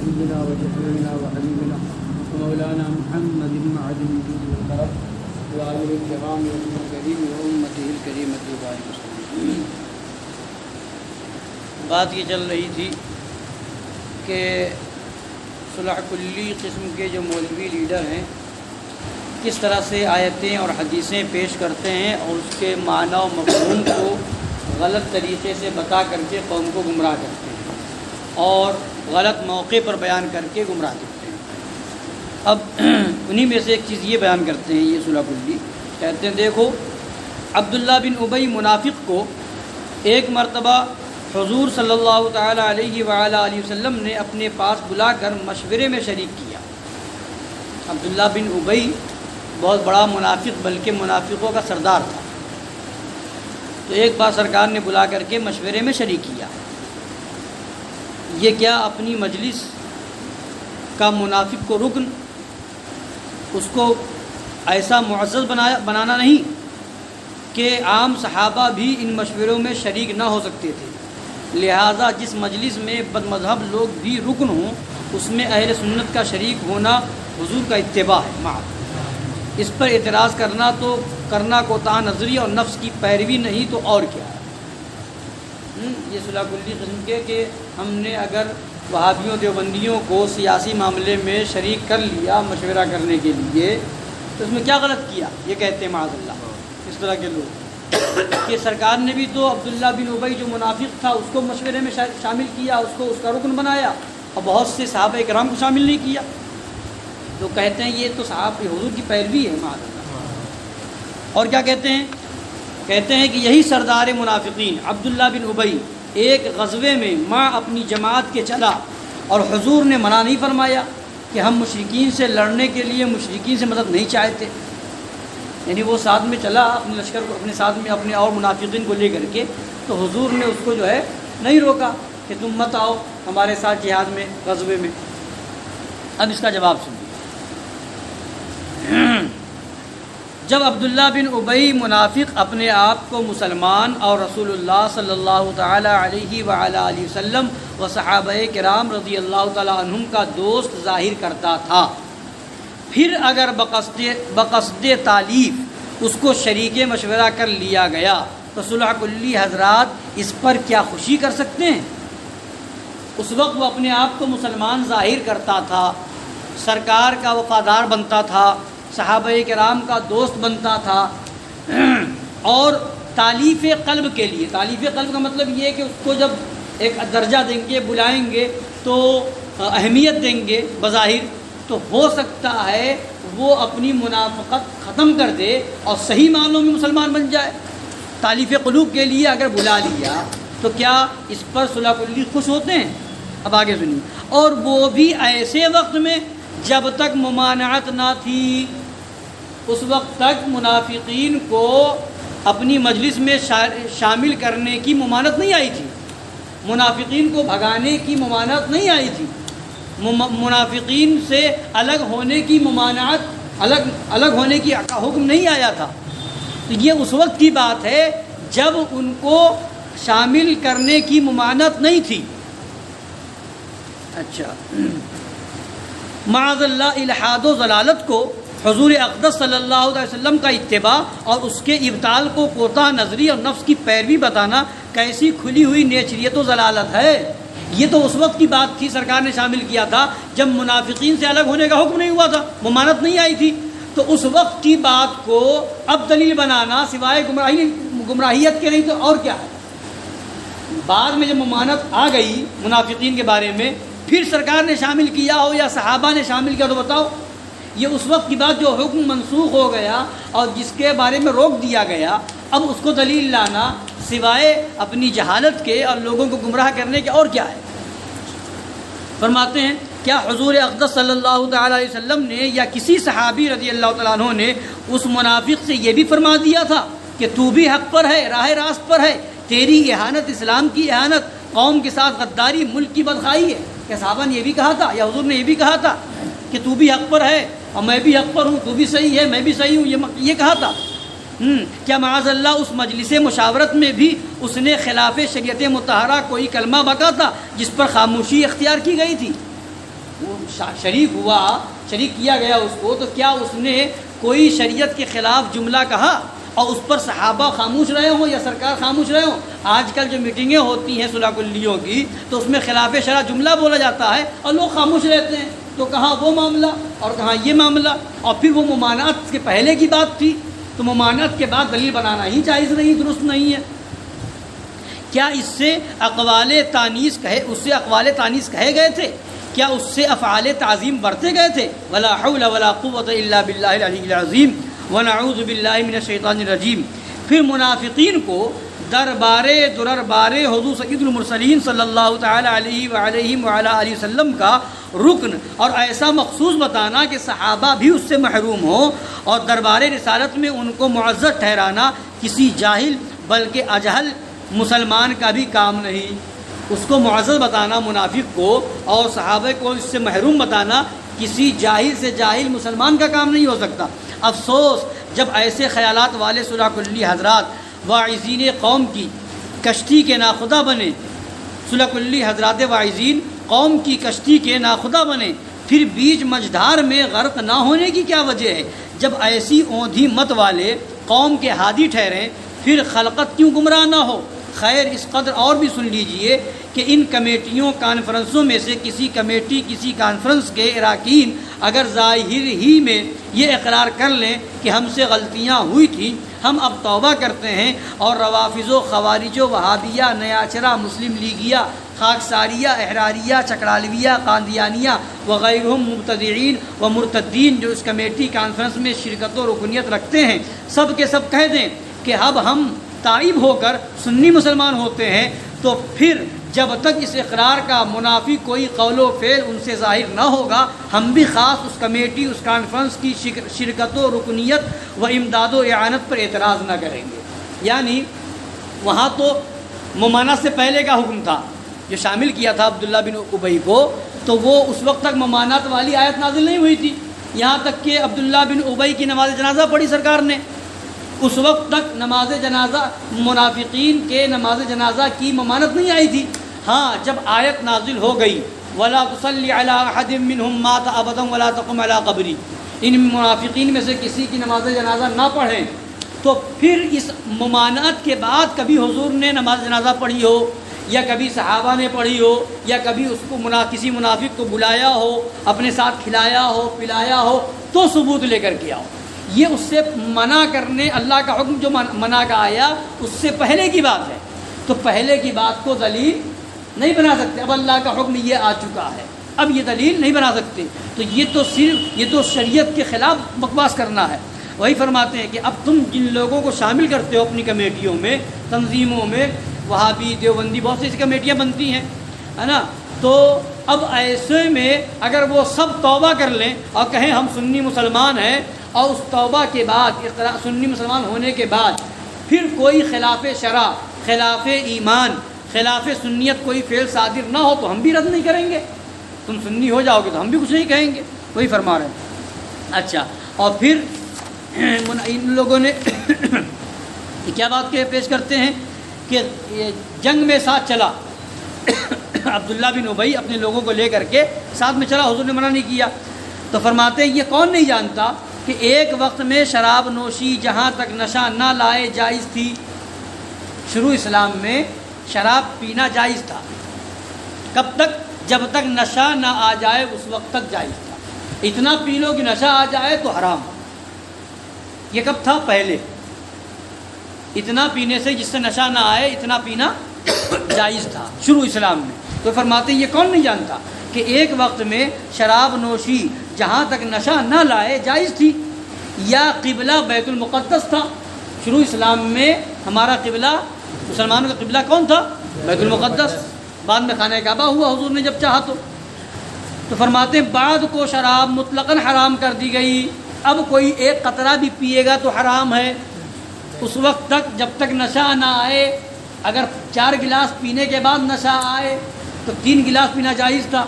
نبينا وشفيعنا وحبيبنا ومولانا محمد معدن الجود والكرم وآله الكرام والكريم وأمته الكريمة وبارك وسلم. بات یہ چل رہی تھی کہ صلح کلی قسم کے جو مولوی لیڈر ہیں کس طرح سے آیتیں اور حدیثیں پیش کرتے ہیں اور اس کے معنی و مفہوم کو غلط طریقے سے بتا کر کے قوم کو گمراہ کرتے ہیں اور غلط موقع پر بیان کر کے گمراہ کرتے ہیں. اب انہی میں سے ایک چیز یہ بیان کرتے ہیں یہ صلح کلی، کہتے ہیں دیکھو عبداللہ بن ابی منافق کو ایک مرتبہ حضور صلی اللہ تعالیٰ علیہ وآلہ وسلم نے اپنے پاس بلا کر مشورے میں شریک کیا. عبداللہ بن ابی بہت بڑا منافق بلکہ منافقوں کا سردار تھا، تو ایک بار سرکار نے بلا کر کے مشورے میں شریک کیا. یہ کیا اپنی مجلس کا منافق کو رکن اس کو ایسا معزز بنانا نہیں کہ عام صحابہ بھی ان مشوروں میں شریک نہ ہو سکتے تھے، لہٰذا جس مجلس میں بد مذہب لوگ بھی رکن ہوں اس میں اہل سنت کا شریک ہونا حضور کا اتباع ہے. اس پر اعتراض کرنا کوتاہ نظری اور نفس کی پیروی نہیں تو اور کیا ہے. یہ صلح کلی قسم کے کہ ہم نے اگر وہابیوں دیوبندیوں کو سیاسی معاملے میں شریک کر لیا مشورہ کرنے کے لیے تو اس میں کیا غلط کیا، یہ کہتے ہیں معاذ اللہ اس طرح کے لوگ کہ سرکار نے بھی تو عبداللہ بن ابی جو منافق تھا اس کو مشورے میں شامل کیا، اس کا رکن بنایا اور بہت سے صحابہ کرام کو شامل نہیں کیا. تو کہتے ہیں یہ تو صحابہ حضور کی پیروی ہے معاذ اللہ. اور کیا کہتے ہیں کہ یہی سردار منافقین عبداللہ بن ابی ایک غزوے میں ماں اپنی جماعت کے چلا اور حضور نے منع نہیں فرمایا کہ ہم مشرکین سے لڑنے کے لیے مشرکین سے مدد نہیں چاہتے. یعنی وہ ساتھ میں چلا اپنے لشکر کو اپنے ساتھ میں اپنے اور منافقین کو لے کر کے، تو حضور نے اس کو جو ہے نہیں روکا کہ تم مت آؤ ہمارے ساتھ جہاد میں غزوے میں. اب اس کا جواب سنیے. جب عبداللہ بن ابی منافق اپنے آپ کو مسلمان اور رسول اللہ صلی اللہ تعالیٰ علیہ وآلہ وسلم و صحابہ کرام رضی اللہ تعالیٰ عنہم کا دوست ظاہر کرتا تھا، پھر اگر بقصد تالیف اس کو شریک مشورہ کر لیا گیا تو صلح کلی حضرات اس پر کیا خوشی کر سکتے ہیں؟ اس وقت وہ اپنے آپ کو مسلمان ظاہر کرتا تھا، سرکار کا وفادار بنتا تھا، صحابہ کرام کا دوست بنتا تھا، اور تالیف قلب کے لیے، تالیف قلب کا مطلب یہ ہے کہ اس کو جب ایک درجہ دیں گے بلائیں گے تو اہمیت دیں گے بظاہر، تو ہو سکتا ہے وہ اپنی منافقت ختم کر دے اور صحیح معنوں میں مسلمان بن جائے. تالیف قلوب کے لیے اگر بلا لیا تو کیا اس پر صلح کلی خوش ہوتے ہیں؟ اب آگے سنیے. اور وہ بھی ایسے وقت میں جب تک ممانعت نہ تھی، اس وقت تک منافقین کو اپنی مجلس میں شامل کرنے کی ممانعت نہیں آئی تھی، منافقین کو بھگانے کی ممانعت نہیں آئی تھی، منافقین سے الگ ہونے کی ممانعت الگ ہونے کی حکم نہیں آیا تھا. تو یہ اس وقت کی بات ہے جب ان کو شامل کرنے کی ممانعت نہیں تھی. اچھا، معاذ اللہ الحاد و ضلالت کو حضور اقدس صلی اللہ علیہ وسلم کا اتباع اور اس کے ابطال کو کوتاہ نظری اور نفس کی پیروی بتانا کیسی کھلی ہوئی نیچریت و ضلالت ہے. یہ تو اس وقت کی بات تھی، سرکار نے شامل کیا تھا جب منافقین سے الگ ہونے کا حکم نہیں ہوا تھا، ممانعت نہیں آئی تھی. تو اس وقت کی بات کو اب دلیل بنانا سوائے گمراہیت کے نہیں تو اور کیا ہے. بعد میں جب ممانعت آ گئی منافقین کے بارے میں، پھر سرکار نے شامل کیا ہو یا صحابہ نے شامل کیا تو بتاؤ. یہ اس وقت کی بات جو حکم منسوخ ہو گیا اور جس کے بارے میں روک دیا گیا، اب اس کو دلیل لانا سوائے اپنی جہالت کے اور لوگوں کو گمراہ کرنے کے اور کیا ہے. فرماتے ہیں کیا حضور اقدس صلی اللہ تعالیٰ علیہ وسلم نے یا کسی صحابی رضی اللہ تعالیٰ عنہ نے اس منافق سے یہ بھی فرما دیا تھا کہ تو بھی حق پر ہے، راہ راست پر ہے، تیری اہانت اسلام کی اہانت، قوم کے ساتھ غداری ملک کی بدخواہی ہے؟ کیا صحابہ نے یہ بھی کہا تھا یا حضور نے یہ بھی کہا تھا کہ تو بھی حق پر ہے اور میں بھی حق پر ہوں، تو بھی صحیح ہے میں بھی صحیح ہوں، یہ کہا تھا؟ کیا معاذ اللہ اس مجلس مشاورت میں بھی اس نے خلاف شریعت مطہرہ کوئی کلمہ بکا تھا جس پر خاموشی اختیار کی گئی تھی؟ وہ شریک کیا گیا اس کو، تو کیا اس نے کوئی شریعت کے خلاف جملہ کہا اور اس پر صحابہ خاموش رہے ہوں یا سرکار خاموش رہے ہوں؟ آج کل جو میٹنگیں ہوتی ہیں صلح کلیوں کی تو اس میں خلاف شرع جملہ بولا جاتا ہے اور لوگ خاموش رہتے ہیں، تو کہاں وہ معاملہ اور کہاں یہ معاملہ، اور پھر وہ ممانعت کے پہلے کی بات تھی، تو ممانعت کے بعد دلیل بنانا ہی جائز نہیں، درست نہیں ہے۔ کیا اس سے اقوال تانیث کہے گئے تھے؟ کیا اس سے افعال تعظیم برتے گئے تھے؟ ولا حول ولا قوت الا باللہ العلی العظیم ونعوذ باللہ من الشیطان الرجیم۔ پھر منافقین کو دربار حضور سید المرسلین صلی اللہ تعالی علیہ وآلہ وسلم کا رکن اور ایسا مخصوص بتانا کہ صحابہ بھی اس سے محروم ہوں، اور دربار رسالت میں ان کو معزز ٹھہرانا کسی جاہل بلکہ اجہل مسلمان کا بھی کام نہیں۔ اس کو معزز بتانا منافق کو اور صحابہ کو اس سے محروم بتانا کسی جاہل سے جاہل مسلمان کا کام نہیں ہو سکتا۔ افسوس جب ایسے خیالات والے صلح کلی حضرات واعظین قوم کی کشتی کے ناخدا بنے، صلح کلی حضرات واعظین قوم کی کشتی کے ناخدا بنے، پھر بیچ مجدھار میں غرق نہ ہونے کی کیا وجہ ہے؟ جب ایسی اوندھی مت والے قوم کے ہادی ٹھہریں پھر خلقت کیوں گمراہ نہ ہو؟ خیر اس قدر اور بھی سن لیجئے کہ ان کمیٹیوں کانفرنسوں میں سے کسی کانفرنس کے اراکین اگر ظاہر ہی میں یہ اقرار کر لیں کہ ہم سے غلطیاں ہوئی تھیں، ہم اب توبہ کرتے ہیں، اور روافظ و خوارج و وہابیہ، نیاچرہ، مسلم لیگیہ، خاکساریہ، احراریہ، چکرالویہ، قادیانیہ وغیرہم مبتدعین و مرتدین جو اس کمیٹی کانفرنس میں شرکت و رکنیت رکھتے ہیں، سب کے سب کہہ دیں کہ اب ہم تائب ہو کر سنی مسلمان ہوتے ہیں، تو پھر جب تک اس اقرار کا منافی کوئی قول و فعل ان سے ظاہر نہ ہوگا، ہم بھی خاص اس کمیٹی، اس کانفرنس کی شرکت و رکنیت و امداد و اعانت پر اعتراض نہ کریں گے۔ یعنی وہاں تو ممانعت سے پہلے کا حکم تھا، جو شامل کیا تھا عبداللہ بن ابی کو، تو وہ اس وقت تک ممانعت والی آیت نازل نہیں ہوئی تھی، یہاں تک کہ عبداللہ بن ابی کی نماز جنازہ پڑھی سرکار نے۔ اس وقت تک نماز جنازہ منافقین کے نماز جنازہ کی ممانعت نہیں آئی تھی۔ ہاں جب آیت نازل ہو گئی وَلَا تُصَلِّ عَلَىٰ أَحَدٍ مِّنْهُمْ مَاتَ أَبَدًا وَلَا تَقُمْ عَلَىٰ قَبْرِهِ، ان منافقین میں سے کسی کی نماز جنازہ نہ پڑھیں، تو پھر اس ممانعت کے بعد کبھی حضور نے نماز جنازہ پڑھی ہو یا کبھی صحابہ نے پڑھی ہو یا کبھی اس کو کسی منافق کو بلایا ہو، اپنے ساتھ کھلایا ہو، پلایا ہو، تو ثبوت لے کر کیا ہو۔ یہ اس سے منع کرنے، اللہ کا حکم جو منع کا آیا اس سے پہلے کی بات ہے، تو پہلے کی بات کو دلیل نہیں بنا سکتے۔ اب اللہ کا حکم یہ آ چکا ہے، اب یہ دلیل نہیں بنا سکتے، تو یہ تو شریعت کے خلاف بکواس کرنا ہے۔ وہی فرماتے ہیں کہ اب تم جن لوگوں کو شامل کرتے ہو اپنی کمیٹیوں میں، تنظیموں میں، وہابی، دیوبندی، بہت سی ایسی کمیٹیاں بنتی ہیں، ہے نا، تو اب ایسے میں اگر وہ سب توبہ کر لیں اور کہیں ہم سنی مسلمان ہیں، اور اس توبہ کے بعد سنی مسلمان ہونے کے بعد پھر کوئی خلاف شرع، خلاف ایمان، خلاف سنیت کوئی فعل صادر نہ ہو، تو ہم بھی رد نہیں کریں گے۔ تم سنی ہو جاؤ گے تو ہم بھی کچھ نہیں کہیں گے، وہی فرما رہے ہیں۔ اچھا، اور پھر ان لوگوں نے کیا بات کے پیش کرتے ہیں کہ جنگ میں ساتھ چلا عبداللہ بن ابی اپنے لوگوں کو لے کر کے ساتھ میں چلا، حضور نے منع نہیں کیا، تو فرماتے ہیں یہ کون نہیں جانتا کہ ایک وقت میں شراب نوشی جہاں تک نشہ نہ لائے جائز تھی۔ شروع اسلام میں شراب پینا جائز تھا، کب تک؟ جب تک نشہ نہ آ جائے اس وقت تک جائز تھا۔ اتنا پی لو کہ نشہ آ جائے تو حرام۔ یہ کب تھا؟ پہلے۔ اتنا پینے سے جس سے نشہ نہ آئے اتنا پینا جائز تھا شروع اسلام میں۔ تو فرماتے ہیں یہ کون نہیں جانتا کہ ایک وقت میں شراب نوشی جہاں تک نشہ نہ لائے جائز تھی، یا قبلہ بیت المقدس تھا۔ شروع اسلام میں ہمارا قبلہ، مسلمانوں کا قبلہ کون تھا؟ بیت المقدس۔ بعد میں خانہ کعبہ ہوا حضور نے جب چاہا تو فرماتے ہیں بعد کو شراب مطلقاً حرام کر دی گئی، اب کوئی ایک قطرہ بھی پیے گا تو حرام ہے۔ اس وقت تک جب تک نشہ نہ آئے، اگر 4 گلاس پینے کے بعد نشہ آئے تو 3 گلاس پینا جائز تھا،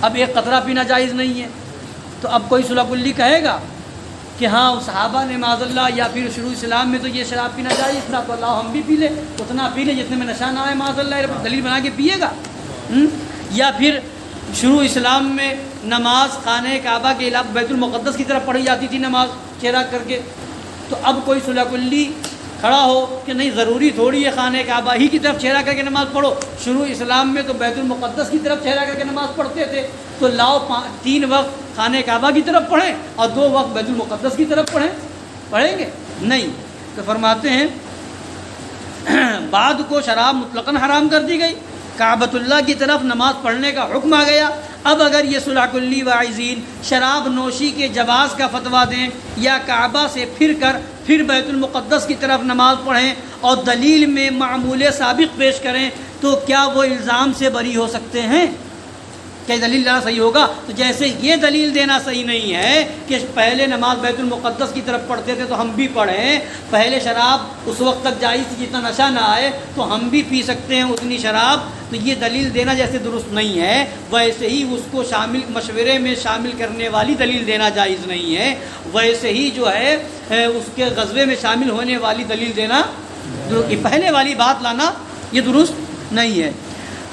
اب ایک قطرہ پینا جائز نہیں ہے۔ تو اب کوئی صلح کلی کہے گا کہ ہاں صحابہ نے معاذ اللہ یا پھر شروع اسلام میں تو یہ شراب پینا جائز تھا، تو اللہ ہم بھی پی لے، اتنا پی لے جتنے میں نشہ نہ آئے، معاذ اللہ دلیل بنا کے پیے گا۔ یا پھر شروع اسلام میں نماز خانہ کعبہ کے علاوہ بیت المقدس کی طرف پڑھی جاتی تھی نماز چہرہ کر کے. تو اب کوئی صلح کلی کھڑا ہو کہ نہیں ضروری تھوڑی ہے خانہ کعبہ ہی کی طرف چہرہ کر کے نماز پڑھو. شروع اسلام میں تو بیت المقدس کی طرف چہرہ کر کے نماز پڑھتے تھے. تو لاؤ 3 وقت خانہ کعبہ کی طرف پڑھیں اور 2 وقت بیت المقدس کی طرف پڑھیں گے نہیں. تو فرماتے ہیں بعد کو شراب مطلقاً حرام کر دی گئی، کعبۃ اللہ کی طرف نماز پڑھنے کا حکم آ گیا. اب اگر یہ صلح کلی واعظین شراب نوشی کے جواز کا فتویٰ دیں یا کعبہ سے پھر کر پھر بیت المقدس کی طرف نماز پڑھیں اور دلیل میں معمول سابق پیش کریں تو کیا وہ الزام سے بری ہو سکتے ہیں؟ کیا دلیل دینا صحیح ہوگا؟ تو جیسے یہ دلیل دینا صحیح نہیں ہے کہ پہلے نماز بیت المقدس کی طرف پڑھتے تھے تو ہم بھی پڑھیں، پہلے شراب اس وقت تک جائز تھی جتنا نشہ نہ آئے تو ہم بھی پی سکتے ہیں اتنی شراب، تو یہ دلیل دینا جیسے درست نہیں ہے ویسے ہی اس کو مشورے میں شامل کرنے والی دلیل دینا جائز نہیں ہے، ویسے ہی جو ہے اس کے غزوے میں شامل ہونے والی دلیل دینا، پہلے والی بات لانا یہ درست نہیں ہے،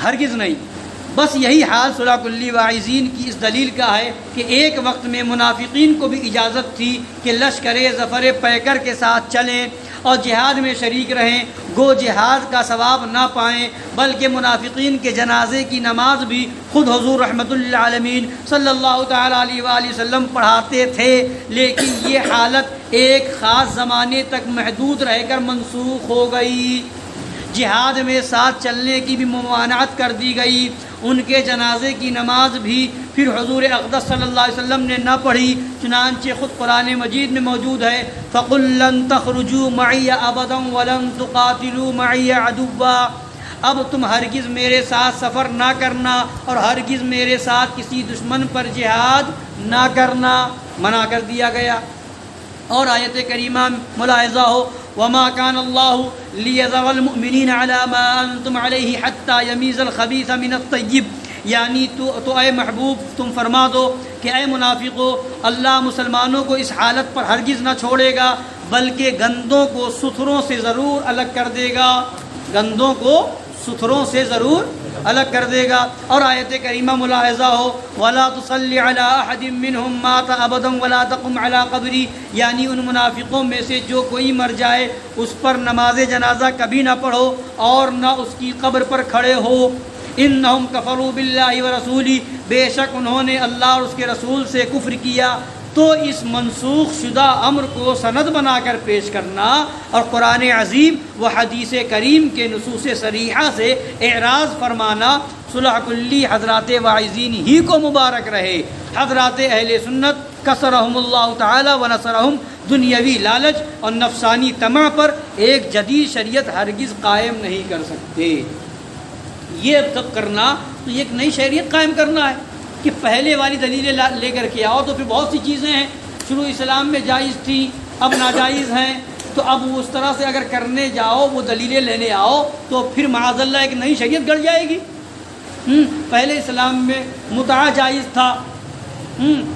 ہرگز نہیں. بس یہی حال صلح کلی واعظین کی اس دلیل کا ہے کہ ایک وقت میں منافقین کو بھی اجازت تھی کہ لشکر ظفر پیکر کے ساتھ چلیں اور جہاد میں شریک رہیں، گو جہاد کا ثواب نہ پائیں بلکہ منافقین کے جنازے کی نماز بھی خود حضور رحمت للعالمین صلی اللہ تعالیٰ علیہ وآلہ وسلم پڑھاتے تھے، لیکن یہ حالت ایک خاص زمانے تک محدود رہ کر منسوخ ہو گئی. جہاد میں ساتھ چلنے کی بھی ممانعت کر دی گئی، ان کے جنازے کی نماز بھی پھر حضور اقدس صلی اللہ علیہ وسلم نے نہ پڑھی، چنانچہ خود قرآن مجید میں موجود ہے فَقُلْ لَن تَخْرُجُوا مَعِيَ أَبَدًا وَلَن تُقَاتِلُوا مَعِيَ عَدُوًّا. اب تم ہرگز میرے ساتھ سفر نہ کرنا اور ہرگز میرے ساتھ کسی دشمن پر جہاد نہ کرنا، منع کر دیا گیا. اور آیت کریمہ ملاحظہ ہو وَمَا كَانَ اللَّهُ لِيَذَرَ الْمُؤْمِنِينَ عَلَى مَا أَنْتُمْ عَلَيْهِ حَتَّى يَمِيزَ الْخَبِيثَ مِنَ الطَّيِّبِ. یعنی تو اے محبوب تم فرما دو کہ اے منافقو اللہ مسلمانوں کو اس حالت پر ہرگز نہ چھوڑے گا بلکہ گندوں کو ستھروں سے ضرور الگ کر دے گا، گندوں کو ستھروں سے ضرور الگ کر دے گا. اور آیت کریمہ ملاحظہ ہو وَلَا تُصَلِّ عَلَىٰ أَحَدٍ مِّنْهُمْ مَاتَ أَبَدًا وَلَا تَقُمْ عَلَىٰ قَبْرِهِ. یعنی ان منافقوں میں سے جو کوئی مر جائے اس پر نماز جنازہ کبھی نہ پڑھو اور نہ اس کی قبر پر کھڑے ہو. اِنَّهُمْ كَفَرُوا بِاللَّهِ وَرَسُولِهِ. بے شک انہوں نے اللہ اور اس کے رسول سے کفر کیا. تو اس منسوخ شدہ امر کو سند بنا کر پیش کرنا اور قرآن عظیم و حدیث کریم کے نصوص صریحہ سے اعراض فرمانا صلح کلی حضرات واعظین ہی کو مبارک رہے. حضرات اہل سنت کسرہم اللہ تعالی و نصرہم دنیاوی لالچ اور نفسانی طمع پر ایک جدید شریعت ہرگز قائم نہیں کر سکتے. یہ سب کرنا تو ایک نئی شریعت قائم کرنا ہے کہ پہلے والی دلیلیں لے کر کے آؤ. تو پھر بہت سی چیزیں ہیں شروع اسلام میں جائز تھیں اب ناجائز ہیں، تو اب اس طرح سے اگر کرنے جاؤ وہ دلیلیں لینے آؤ تو پھر معاذ اللہ ایک نئی شریعت گڑ جائے گی. پہلے اسلام میں متاع جائز تھا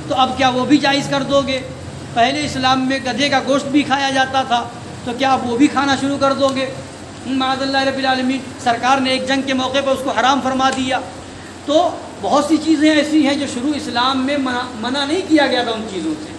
تو اب کیا وہ بھی جائز کر دو گے؟ پہلے اسلام میں گدھے کا گوشت بھی کھایا جاتا تھا تو کیا آپ وہ بھی کھانا شروع کر دو گے؟ معاذ اللہ رب العالمین. سرکار نے ایک جنگ کے موقع پر اس کو حرام فرما دیا. تو بہت سی چیزیں ایسی ہیں جو شروع اسلام میں منع نہیں کیا گیا تھا ان چیزوں سے،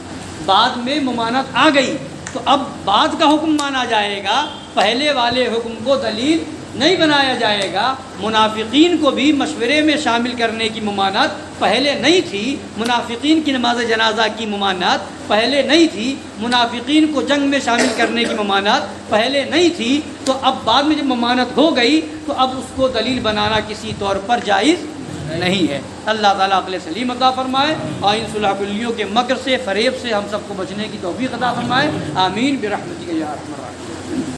بعد میں ممانعت آ گئی تو اب بعد کا حکم مانا جائے گا، پہلے والے حکم کو دلیل نہیں بنایا جائے گا. منافقین کو بھی مشورے میں شامل کرنے کی ممانعت پہلے نہیں تھی، منافقین کی نماز جنازہ کی ممانعت پہلے نہیں تھی، منافقین کو جنگ میں شامل کرنے کی ممانعت پہلے نہیں تھی. تو اب بعد میں جب ممانعت ہو گئی تو اب اس کو دلیل بنانا کسی طور پر جائز نہیں ہے. اللہ تعالیٰ عقل سلیم عطا فرمائے اور ان صلح کلیوں کے مکر سے فریب سے ہم سب کو بچنے کی توفیق عطا فرمائے. آمین برحمتک یا ارحم الراحمین.